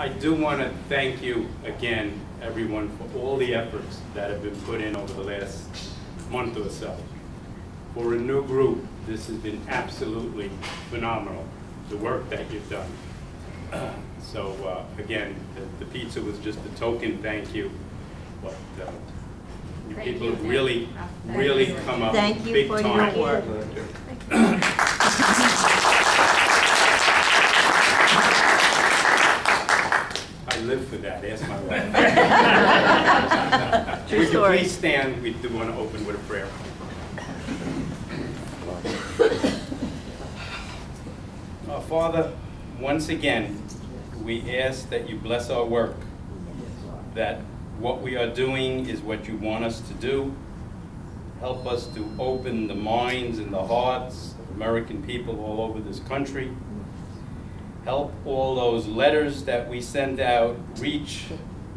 I do want to thank you again, everyone, for all the efforts that have been put in over the last month or so. For a new group, this has been absolutely phenomenal, the work that you've done. So again, the pizza was just a token thank you, but you people have really come up big time. Thank you for your work. I live for that, ask my wife. True Would you story. please stand? We do want to open with a prayer. Father, once again, we ask that you bless our work, that what we are doing is what you want us to do. Help us to open the minds and the hearts of American people all over this country. Help all those letters that we send out reach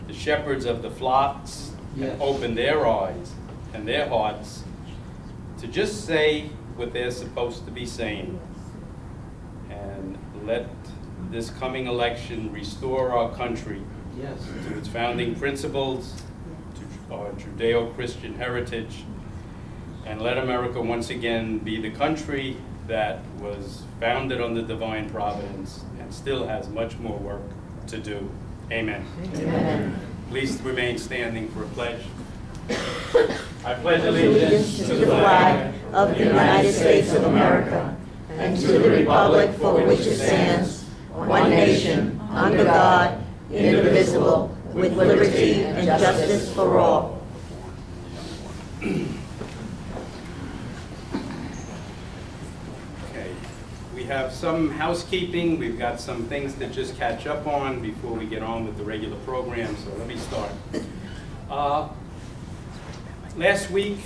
the shepherds of the flocks and open their eyes and their hearts to just say what they're supposed to be saying. And let this coming election restore our country to its founding principles, to our Judeo-Christian heritage, and let America once again be the country that was founded on the divine providence and still has much more work to do. Amen. Amen. Please remain standing for a pledge. I pledge allegiance To the flag of the United States of America and to the republic for which it stands, one nation, under God, indivisible, with liberty and justice for all. Okay, we have some housekeeping. We've got some things to just catch up on before we get on with the regular program, so let me start. Last week,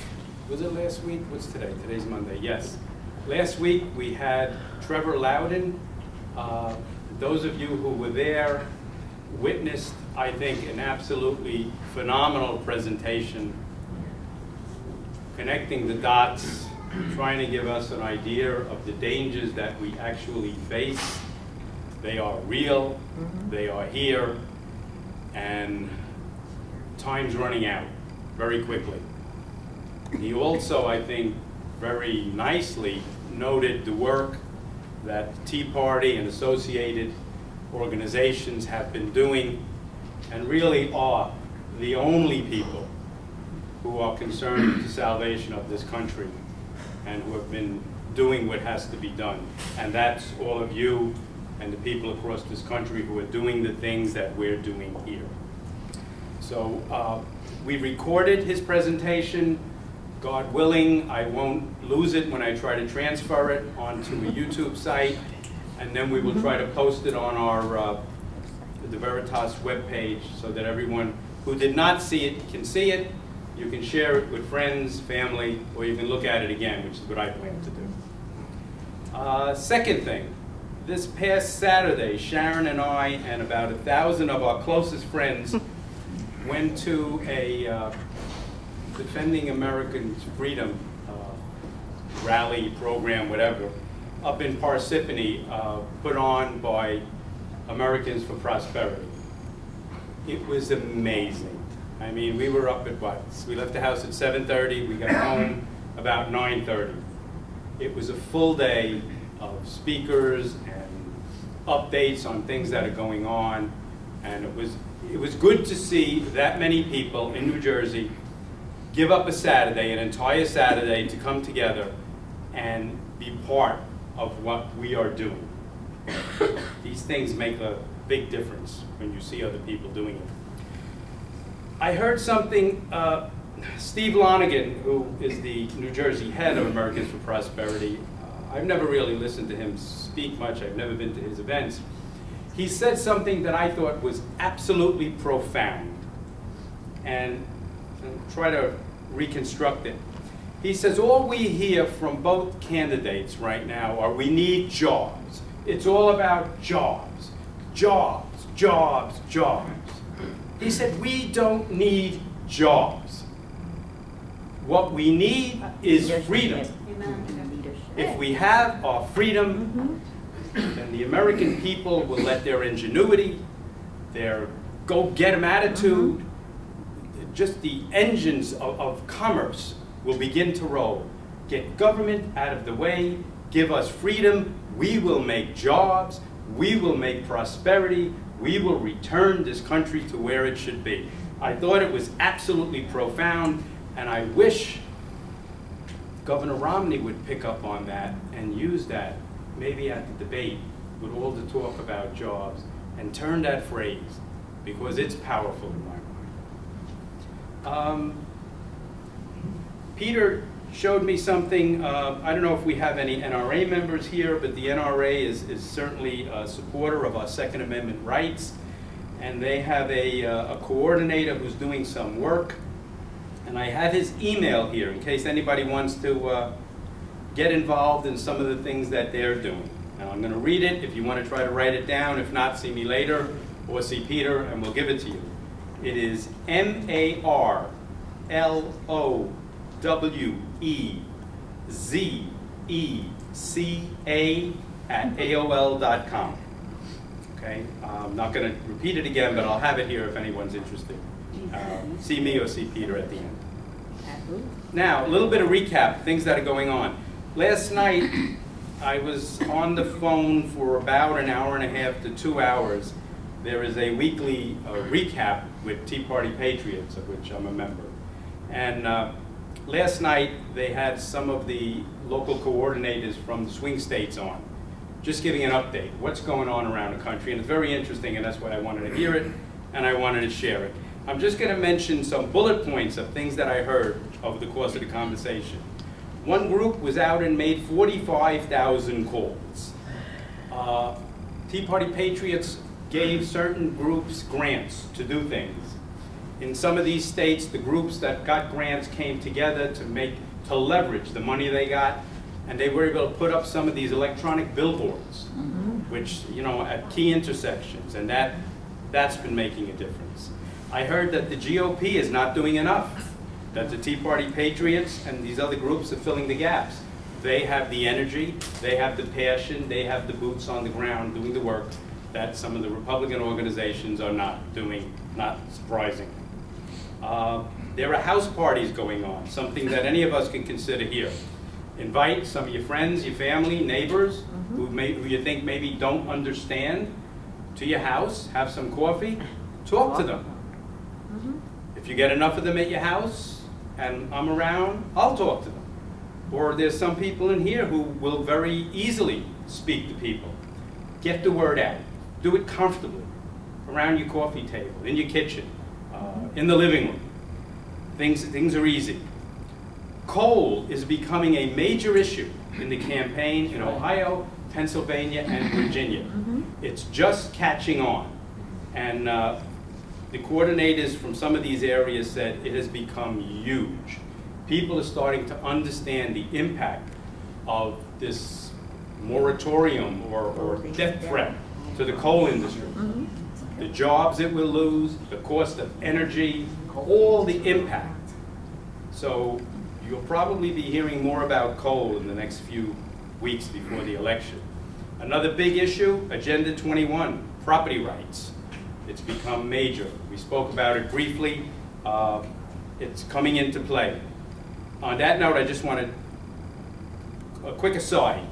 was it last week? What's today? Today's Monday, yes. Last week we had Trevor Loudon. Those of you who were there witnessed, I think, an absolutely phenomenal presentation, connecting the dots, trying to give us an idea of the dangers that we actually face. They are real, they are here, and time's running out very quickly. He also, I think, very nicely noted the work that the Tea Party and associated organizations have been doing, and really are the only people who are concerned with the salvation of this country and who have been doing what has to be done. And that's all of you and the people across this country who are doing the things that we're doing here. So we recorded his presentation. God willing, I won't lose it when I try to transfer it onto a YouTube site, and then we will try to post it on our the Veritas webpage so that everyone who did not see it can see it. You can share it with friends, family, or you can look at it again, which is what I plan to do. Second thing, this past Saturday, Sharon and I and about 1,000 of our closest friends went to a Defending Americans' Freedom rally program, whatever, up in Parsippany, put on by Americans for Prosperity. It was amazing. I mean, we were up at what? We left the house at 7:30, we got home about 9:30. It was a full day of speakers and updates on things that are going on, and it was good to see that many people in New Jersey give up a Saturday, an entire Saturday, to come together and be part of what we are doing. These things make a big difference when you see other people doing it. I heard something, Steve Lonigan, who is the New Jersey head of Americans for Prosperity, I've never really listened to him speak much, I've never been to his events. He said something that I thought was absolutely profound, and I'll try to reconstruct it. He says, all we hear from both candidates right now are we need jobs. It's all about jobs, jobs, jobs, jobs. He said, we don't need jobs. What we need is freedom. If we have our freedom, then the American people will let their ingenuity, their go-get-em attitude, just the engines of commerce will begin to roll. Get government out of the way, give us freedom, we will make jobs, we will make prosperity, we will return this country to where it should be. I thought it was absolutely profound, and I wish Governor Romney would pick up on that and use that maybe at the debate with all the talk about jobs and turn that phrase, because it's powerful in my mind. Peter showed me something. I don't know if we have any NRA members here, but the NRA is certainly a supporter of our Second Amendment rights, and they have a coordinator who's doing some work. And I have his email here in case anybody wants to get involved in some of the things that they're doing. Now I'm going to read it if you want to try to write it down. If not, see me later or see Peter and we'll give it to you. It is MARLOWEZECA@AOL.com. Okay, I'm not going to repeat it again, but I'll have it here if anyone's interested. See me or see Peter at the end. Now, a little bit of recap, things that are going on. Last night, I was on the phone for about an hour and a half to 2 hours. There is a weekly recap with Tea Party Patriots, of which I'm a member. And last night, they had some of the local coordinators from the swing states on, just giving an update, what's going on around the country. And it's very interesting, and that's why I wanted to hear it, and I wanted to share it. I'm just going to mention some bullet points of things that I heard over the course of the conversation. One group was out and made 45,000 calls. Tea Party Patriots gave certain groups grants to do things. In some of these states, the groups that got grants came together to leverage the money they got, and they were able to put up some of these electronic billboards, which, you know, at key intersections, and that's been making a difference. I heard that the GOP is not doing enough, that the Tea Party Patriots and these other groups are filling the gaps. They have the energy, they have the passion, they have the boots on the ground doing the work that some of the Republican organizations are not doing, not surprising. There are house parties going on, something that any of us can consider here. Invite some of your friends, your family, neighbors, who you think maybe don't understand, to your house, have some coffee, talk to them. If you get enough of them at your house, and I'm around, I'll talk to them. Or there's some people in here who will very easily speak to people. Get the word out. Do it comfortably, around your coffee table, in your kitchen, in the living room. Things are easy. Coal is becoming a major issue in the campaign in Ohio, Pennsylvania, and Virginia. It's just catching on. And the coordinators from some of these areas said it has become huge. People are starting to understand the impact of this moratorium or death threat to the coal industry. The jobs it will lose, the cost of energy, all the impact. So you'll probably be hearing more about coal in the next few weeks before the election. Another big issue, Agenda 21, property rights. It's become major. We spoke about it briefly. It's coming into play. On that note, I just wanted a quick aside.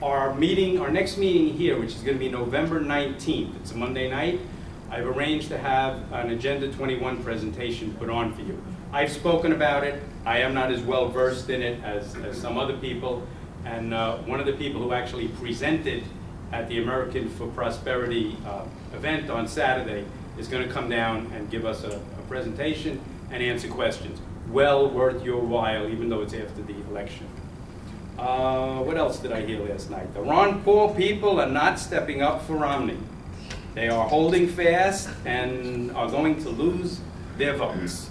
Our next meeting here, which is going to be November 19th, it's a Monday night, I've arranged to have an Agenda 21 presentation put on for you. I've spoken about it. I am not as well versed in it as some other people. And one of the people who actually presented at the American for Prosperity event on Saturday is going to come down and give us a presentation and answer questions. Well worth your while, even though it's after the election. What else did I hear last night? The Ron Paul people are not stepping up for Romney. They are holding fast and are going to lose their votes.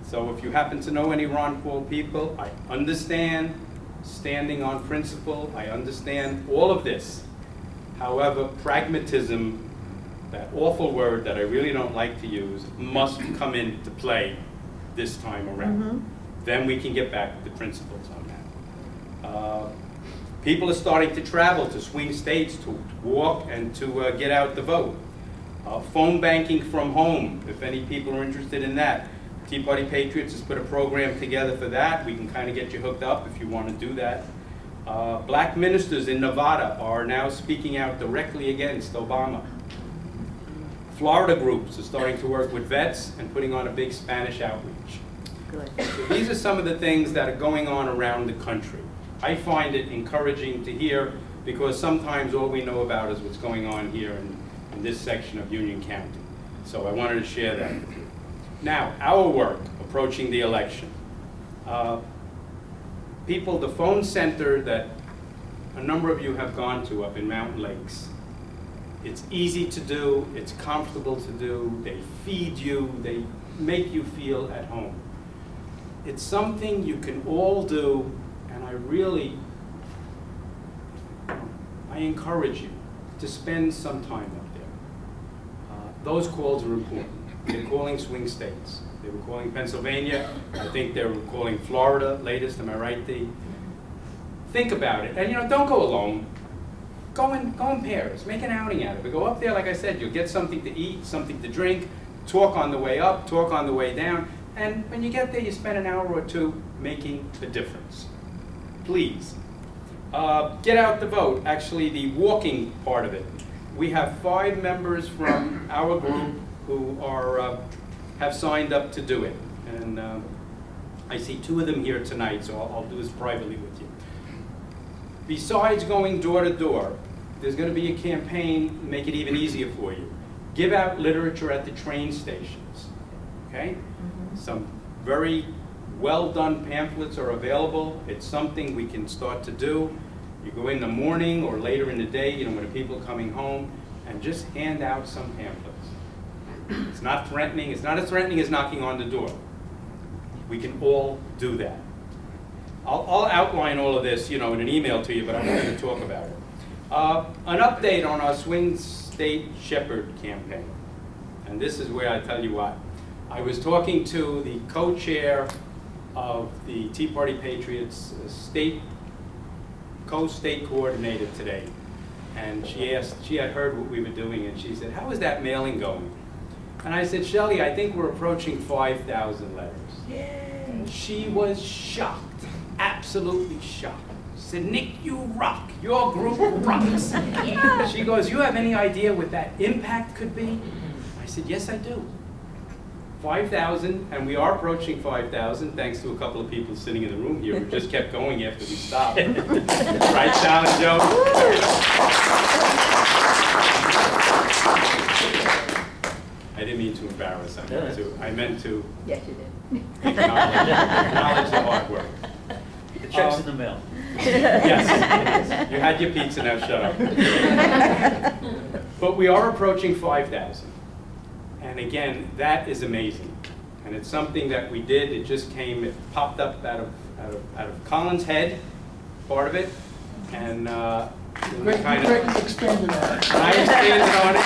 So if you happen to know any Ron Paul people, I understand standing on principle. I understand all of this. However, pragmatism, that awful word that I really don't like to use, must come into play this time around. Then we can get back to the principles on that. People are starting to travel to swing states to walk and to get out the vote. Phone banking from home, if any people are interested in that. Tea Party Patriots has put a program together for that. We can kind of get you hooked up if you want to do that. Black ministers in Nevada are now speaking out directly against Obama. Florida groups are starting to work with vets and putting on a big Spanish outreach. Good. So these are some of the things that are going on around the country. I find it encouraging to hear because sometimes all we know about is what's going on here in this section of Union County. So I wanted to share that with you. Now, our work approaching the election. People, the phone center that a number of you have gone to up in Mountain Lakes, it's easy to do, it's comfortable to do, they feed you, they make you feel at home. It's something you can all do, and I encourage you to spend some time up there. Those calls are important. They're calling swing states. They were calling Pennsylvania. I think they were calling Florida latest. Am I right, Dee? Think about it. And don't go alone. Go in pairs. Make an outing out of it. Go up there, like I said, you'll get something to eat, something to drink, talk on the way up, talk on the way down. And when you get there, you spend an hour or two making a difference. Please. Get out the vote. Actually, the walking part of it. We have 5 members from our group who are have signed up to do it. And I see 2 of them here tonight, so I'll do this privately with you. Besides going door to door, there's going to be a campaign to make it even easier for you. Give out literature at the train stations, okay? Some very well done pamphlets are available. It's something we can start to do. You go in the morning or later in the day, when the people are coming home, and just hand out some pamphlets. It's not threatening. It's not as threatening as knocking on the door. We can all do that. I'll outline all of this, in an email to you, but I'm not going to talk about it. An update on our Swing State Shepherd campaign. And this is where I tell you what. I was talking to the co-chair of the Tea Party Patriots co-state coordinator today. And she had heard what we were doing, and she said, "How is that mailing going?" And I said, "Shelley, I think we're approaching 5,000 letters." Yay. She was shocked, absolutely shocked. She said, "Nick, you rock. Your group rocks." Yeah. She goes, "You have any idea what that impact could be?" I said, "Yes, I do." 5,000, and we are approaching 5,000, thanks to a couple of people sitting in the room here who just kept going after we stopped. Right, Sal and Joe? I didn't mean to embarrass. I meant to. Yes, you did. Acknowledge the hard work. The check's in the mail. Yes. You had your pizza, now shut up. But we are approaching 5,000. And again, that is amazing. And it's something that we did. It just came, it popped up out of Colin's head, part of it. And we kind of expanded on it. And I expanded on it.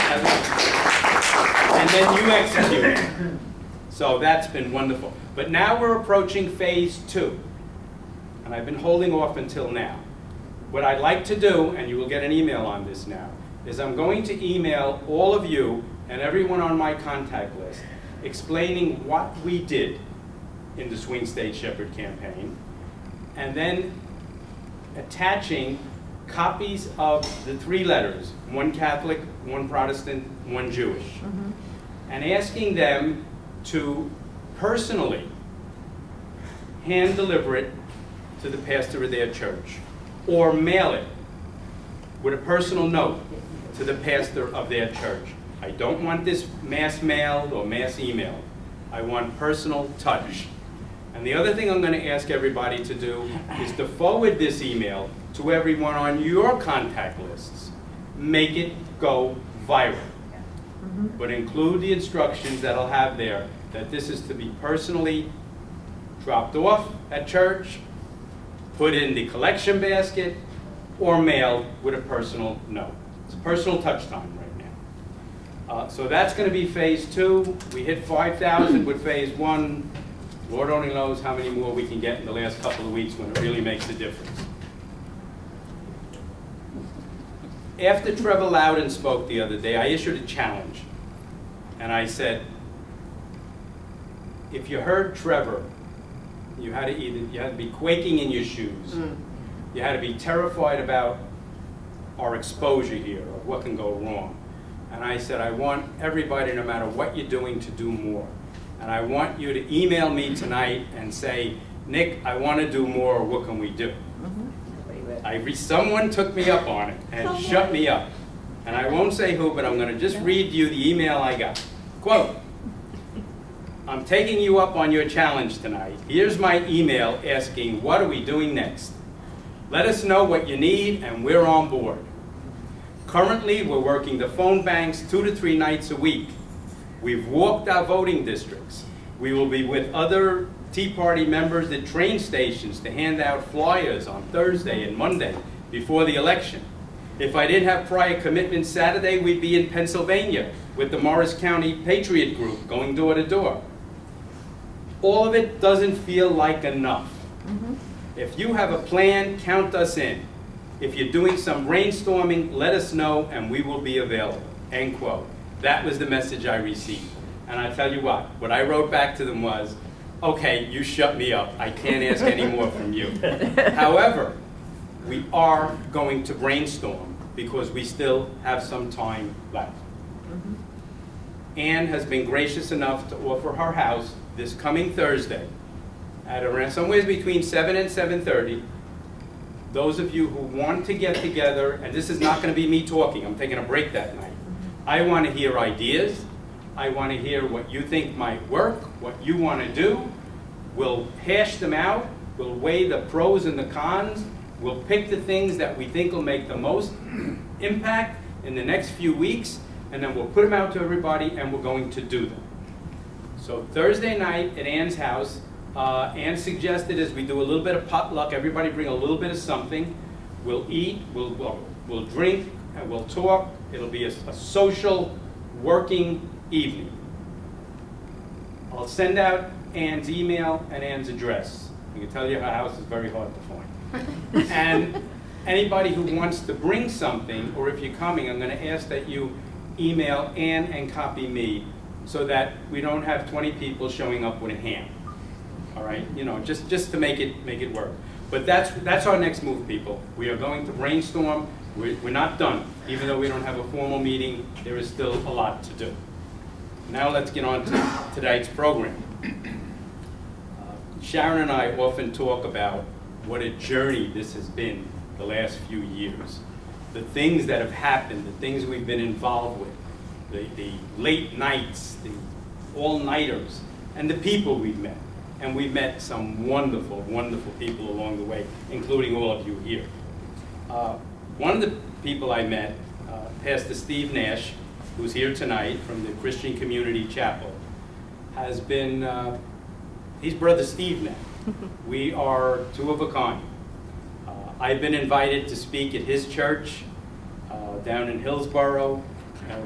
And then you executed. So that's been wonderful. But now we're approaching phase 2. And I've been holding off until now. What I'd like to do, and you will get an email on this now, is I'm going to email all of you and everyone on my contact list explaining what we did in the Swing State Shepherd campaign, and then attaching copies of the 3 letters, 1 Catholic, 1 Protestant, 1 Jewish, and asking them to personally hand deliver it to the pastor of their church, or mail it with a personal note to the pastor of their church. I don't want this mass mailed or mass emailed. I want personal touch. And the other thing I'm going to ask everybody to do is to forward this email to everyone on your contact lists. Make it go viral. But include the instructions that I'll have there that this is to be personally dropped off at church, put in the collection basket, or mailed with a personal note. It's a personal touch time right now. So that's going to be phase 2. We hit 5,000 with phase 1. Lord only knows how many more we can get in the last couple of weeks when it really makes a difference. After Trevor Loudon spoke the other day, I issued a challenge And I said, if you heard Trevor, you had to be quaking in your shoes. You had to be terrified about our exposure here, of what can go wrong. And I said, I want everybody, no matter what you're doing, to do more. And I want you to email me tonight and say, Nick, I want to do more, what can we do? Someone took me up on it and shut me up. And I won't say who, but I'm going to just read you the email I got. Quote, I'm taking you up on your challenge tonight. Here's my email asking, what are we doing next? Let us know what you need and we're on board. Currently, we're working the phone banks 2 to 3 nights a week. We've walked our voting districts. We will be with other Tea Party members at train stations to hand out flyers on Thursday and Monday before the election. If I didn't have prior commitments Saturday, we'd be in Pennsylvania with the Morris County Patriot Group going door to door. All of it doesn't feel like enough. If you have a plan, count us in. If you're doing some brainstorming, let us know and we will be available. End quote. That was the message I received. And I tell you what I wrote back to them was, okay, you shut me up. I can't ask any more from you. However, we are going to brainstorm because we still have some time left. Anne has been gracious enough to offer her house this coming Thursday at around somewhere between 7 and 7:30. Those of you who want to get together, and this is not going to be me talking, I'm taking a break that night. I want to hear ideas. I want to hear what you think might work, what you want to do. We'll hash them out. We'll weigh the pros and the cons. We'll pick the things that we think will make the most impact in the next few weeks, and then we'll put them out to everybody, and we're going to do them. So Thursday night at Ann's house, Ann suggested as we do a little bit of potluck, everybody bring a little bit of something. We'll eat, we'll drink, and we'll talk. It'll be a social, working evening. I'll send out Ann's email and Ann's address. I can tell you her house is very hard to find. And anybody who wants to bring something, or if you're coming, I'm going to ask that you email Ann and copy me so that we don't have 20 people showing up with a ham. All right, you know, just to make it work. But that's our next move, people. We are going to brainstorm. We're not done. Even though we don't have a formal meeting, there is still a lot to do. Now let's get on to tonight's program. Sharon and I often talk about what a journey this has been the last few years. The things that have happened, the things we've been involved with, the late nights, the all-nighters, and the people we've met. And we've met some wonderful, wonderful people along the way, including all of you here. One of the people I met, Pastor Steve Nash, who's here tonight from the Christian Community Chapel, has been, he's Brother Steve now. We are two of a kind. I've been invited to speak at his church down in Hillsborough.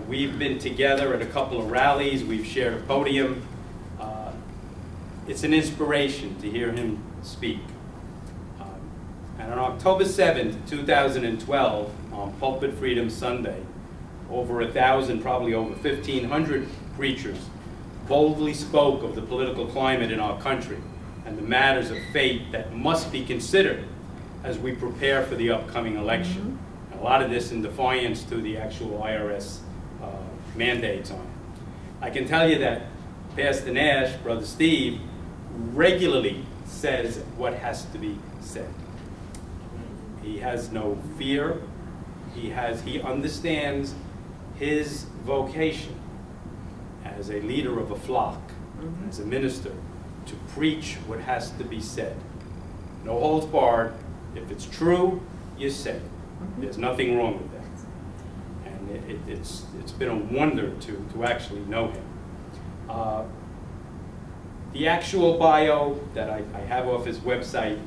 We've been together at a couple of rallies. We've shared a podium. It's an inspiration to hear him speak. And on October 7th, 2012, on Pulpit Freedom Sunday, over 1,000, probably over 1,500 preachers boldly spoke of the political climate in our country and the matters of faith that must be considered as we prepare for the upcoming election. And a lot of this in defiance to the actual IRS mandates on it. I can tell you that Pastor Nash, Brother Steve, regularly says what has to be said. He has no fear. He understands his vocation as a leader of a flock, as a minister, to preach what has to be said. No holds barred. If it's true, you say it. There's nothing wrong with that. And it's been a wonder to actually know him. The actual bio that I have off his website,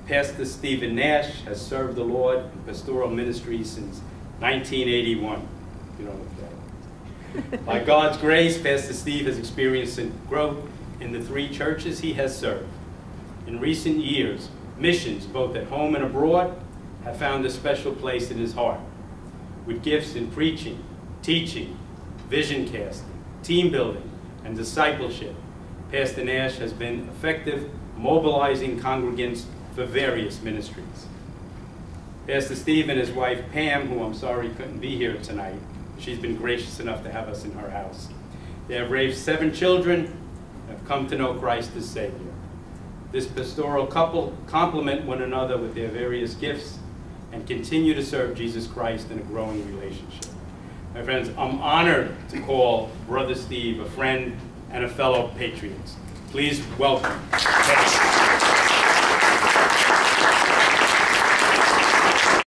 Pastor Stephen Nash has served the Lord in pastoral ministry since 1981. You know that. By God's grace, Pastor Steve has experienced growth in the 3 churches he has served. In recent years, missions, both at home and abroad, have found a special place in his heart, with gifts in preaching, teaching, vision casting, team building, and discipleship, Pastor Nash has been effective mobilizing congregants for various ministries. Pastor Steve and his wife Pam, who I'm sorry couldn't be here tonight, she's been gracious enough to have us in her house. They have raised 7 children and have come to know Christ as Savior. This pastoral couple complement one another with their various gifts and continue to serve Jesus Christ in a growing relationship. My friends, I'm honored to call Brother Steve a friend and a fellow patriot. Please welcome.